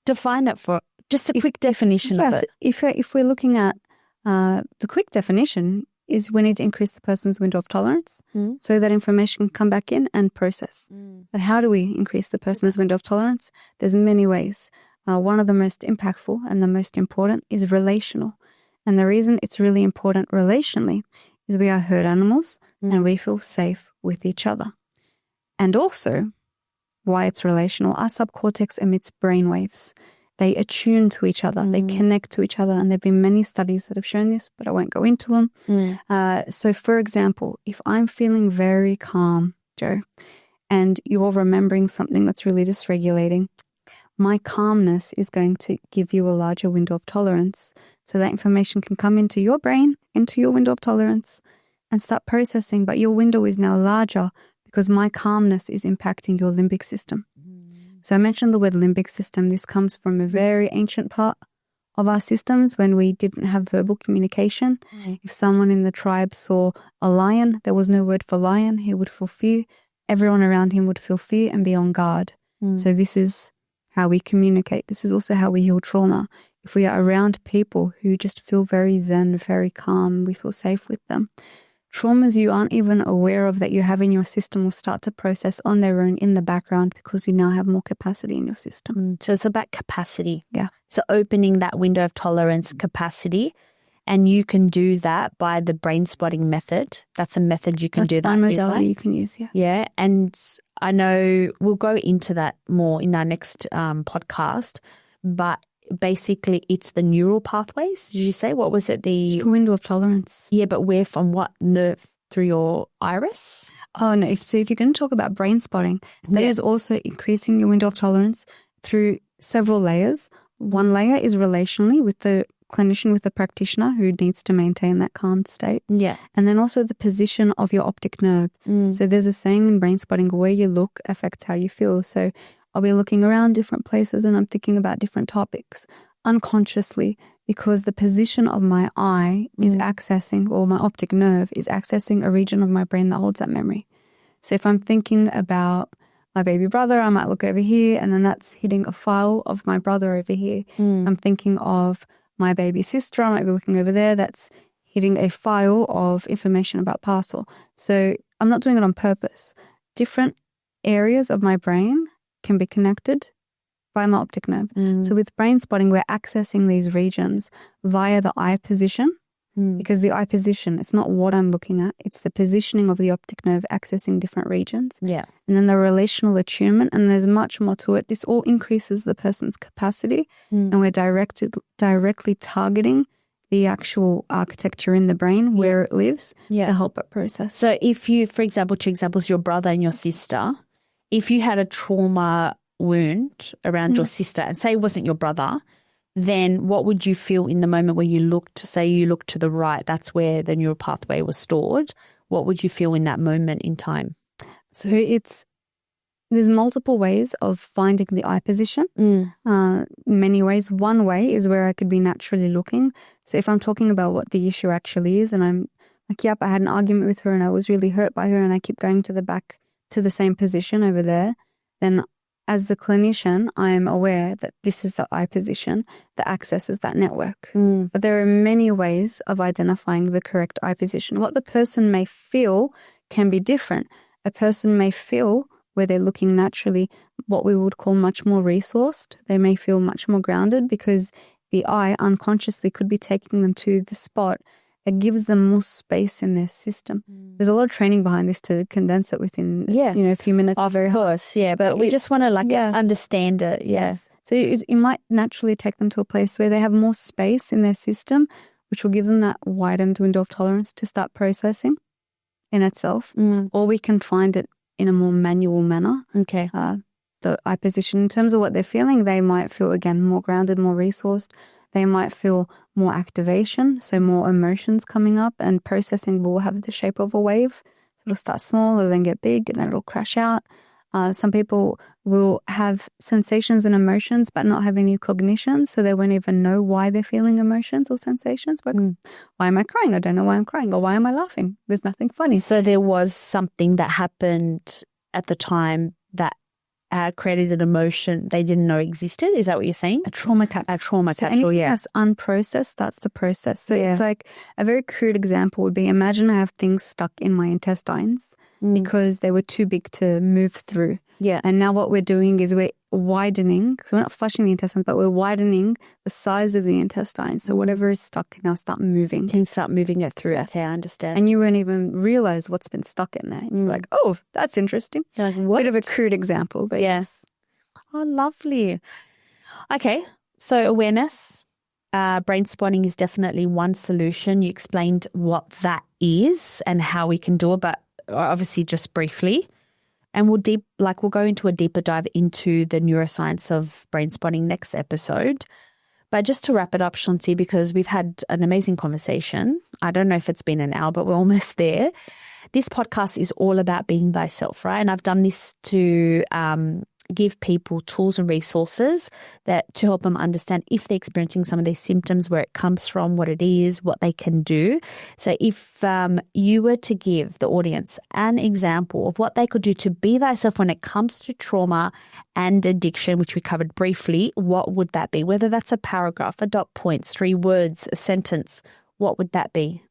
Define it for just a quick definition of it. If we're looking at the quick definition is we need to increase the person's window of tolerance so that information can come back in and process. But how do we increase the person's window of tolerance? There's many ways. One of the most impactful and the most important is relational. And the reason it's really important relationally is we are herd animals and we feel safe with each other. And also, why it's relational, our subcortex emits brainwaves. They attune to each other. They connect to each other. And there have been many studies that have shown this, but I won't go into them. So, for example, if I'm feeling very calm, Joe, and you're remembering something that's really dysregulating, my calmness is going to give you a larger window of tolerance so that information can come into your brain, into your window of tolerance, and start processing. But your window is now larger because my calmness is impacting your limbic system. So I mentioned the word limbic system. This comes from a very ancient part of our systems when we didn't have verbal communication. If someone in the tribe saw a lion, there was no word for lion. He would feel fear. Everyone around him would feel fear and be on guard. So this is how we communicate. This is also how we heal trauma. If we are around people who just feel very zen, very calm, we feel safe with them. Traumas you aren't even aware of that you have in your system will start to process on their own in the background because you now have more capacity in your system. So it's about capacity. Yeah. So opening that window of tolerance capacity, and you can do that by the brain spotting method. That's a method you can do that. That's one modality you can use, yeah. Yeah, and I know we'll go into that more in our next podcast, but basically it's the neural pathways. Did you say? What was it? It's your window of tolerance. Yeah, but where from what nerve? Through your iris? Oh, no. If you're going to talk about brain spotting, that is also increasing your window of tolerance through several layers. One layer is relationally with the clinician, with the practitioner who needs to maintain that calm state. Yeah. And then also the position of your optic nerve. So there's a saying in brain spotting, where you look affects how you feel. So I'll be looking around different places and I'm thinking about different topics unconsciously because the position of my eye is accessing, or my optic nerve is accessing a region of my brain that holds that memory. So if I'm thinking about my baby brother, I might look over here and then that's hitting a file of my brother over here. I'm thinking of my baby sister, I might be looking over there, that's hitting a file of information about parcel. So I'm not doing it on purpose. Different areas of my brain can be connected by my optic nerve. So with brain spotting, we're accessing these regions via the eye position because the eye position, it's not what I'm looking at, it's the positioning of the optic nerve accessing different regions. Yeah. And then the relational attunement, and there's much more to it. This all increases the person's capacity, and we're directly targeting the actual architecture in the brain where it lives to help it process. So if you, for example, 2 examples, your brother and your sister, if you had a trauma wound around your sister and say it wasn't your brother, then what would you feel in the moment where you looked to the right, that's where the neural pathway was stored? What would you feel in that moment in time? So there's multiple ways of finding the eye position. Many ways. One way is where I could be naturally looking. So if I'm talking about what the issue actually is and I'm like, yep, I had an argument with her and I was really hurt by her and I keep going to the back to the same position over there, then as the clinician, I am aware that this is the eye position that accesses that network. But there are many ways of identifying the correct eye position. What the person may feel can be different. A person may feel where they're looking naturally what we would call much more resourced. They may feel much more grounded because the eye unconsciously could be taking them to the spot that gives them more space in their system. There's a lot of training behind this to condense it within a few minutes. Of course, but we just want to understand it. Yes. So it might naturally take them to a place where they have more space in their system, which will give them that widened window of tolerance to start processing in itself. Or we can find it in a more manual manner. Okay. The eye position, in terms of what they're feeling, they might feel, again, more grounded, more resourced. They might feel more activation, so more emotions coming up, and processing will have the shape of a wave. So it'll start small, it'll then get big, and then it'll crash out. Some people will have sensations and emotions but not have any cognition, so they won't even know why they're feeling emotions or sensations. But why am I crying? I don't know why I'm crying. Or why am I laughing? There's nothing funny. So there was something that happened at the time that created an emotion they didn't know existed. Is that what you're saying? A trauma capsule. A trauma so capsule, anything that's unprocessed, that's the process. So it's like a very crude example would be, imagine I have things stuck in my intestines because they were too big to move through. Yeah. And now what we're doing is we're widening, so we're not flushing the intestines, but we're widening the size of the intestines. So whatever is stuck can now start moving. Can start moving it through. That's how I understand. And you won't even realize what's been stuck in there. You're like, oh, that's interesting. You're like, what? Bit of a crude example, but yes. Oh, lovely. Okay, so awareness, brain spotting is definitely one solution. You explained what that is and how we can do it, but obviously just briefly. And we'll go into a deeper dive into the neuroscience of brain spotting next episode. But just to wrap it up, Shanti, because we've had an amazing conversation. I don't know if it's been an hour, but we're almost there. This podcast is all about being thyself, right? And I've done this to give people tools and resources to help them understand if they're experiencing some of these symptoms, where it comes from, what it is, what they can do. So if you were to give the audience an example of what they could do to be thyself when it comes to trauma and addiction, which we covered briefly, what would that be? Whether that's a paragraph, a dot points, 3 words, a sentence, what would that be?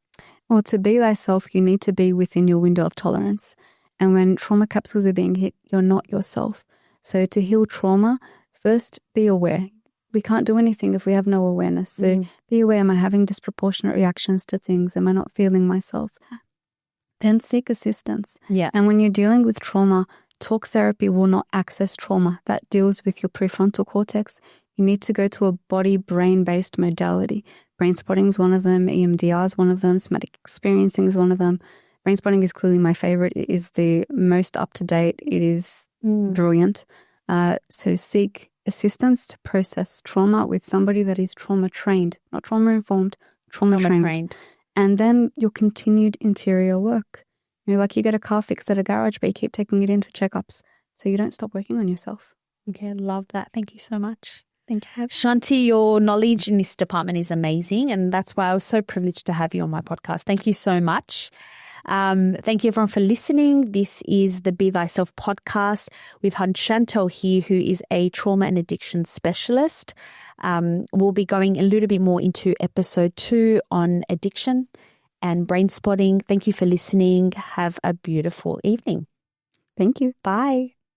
Well, to be thyself, you need to be within your window of tolerance. And when trauma capsules are being hit, you're not yourself. So to heal trauma, first be aware. We can't do anything if we have no awareness. So be aware, am I having disproportionate reactions to things? Am I not feeling myself? Then seek assistance. Yeah. And when you're dealing with trauma, talk therapy will not access trauma. That deals with your prefrontal cortex. You need to go to a body-brain-based modality. Brain spotting is one of them. EMDR is one of them. Somatic experiencing is one of them. Brain spotting is clearly my favorite. It is the most up-to-date. It is brilliant. So seek assistance to process trauma with somebody that is trauma-trained, not trauma-informed, trauma-trained. And then your continued interior work. You get a car fixed at a garage, but you keep taking it in for checkups. So you don't stop working on yourself. Okay, I love that. Thank you so much. Thank you. Shanti, your knowledge in this department is amazing. And that's why I was so privileged to have you on my podcast. Thank you so much. Thank you everyone for listening. This is the Be Thyself podcast. We've had Chantale here, who is a trauma and addiction specialist. We'll be going a little bit more into episode 2 on addiction and brain spotting. Thank you for listening. Have a beautiful evening. Thank you. Bye.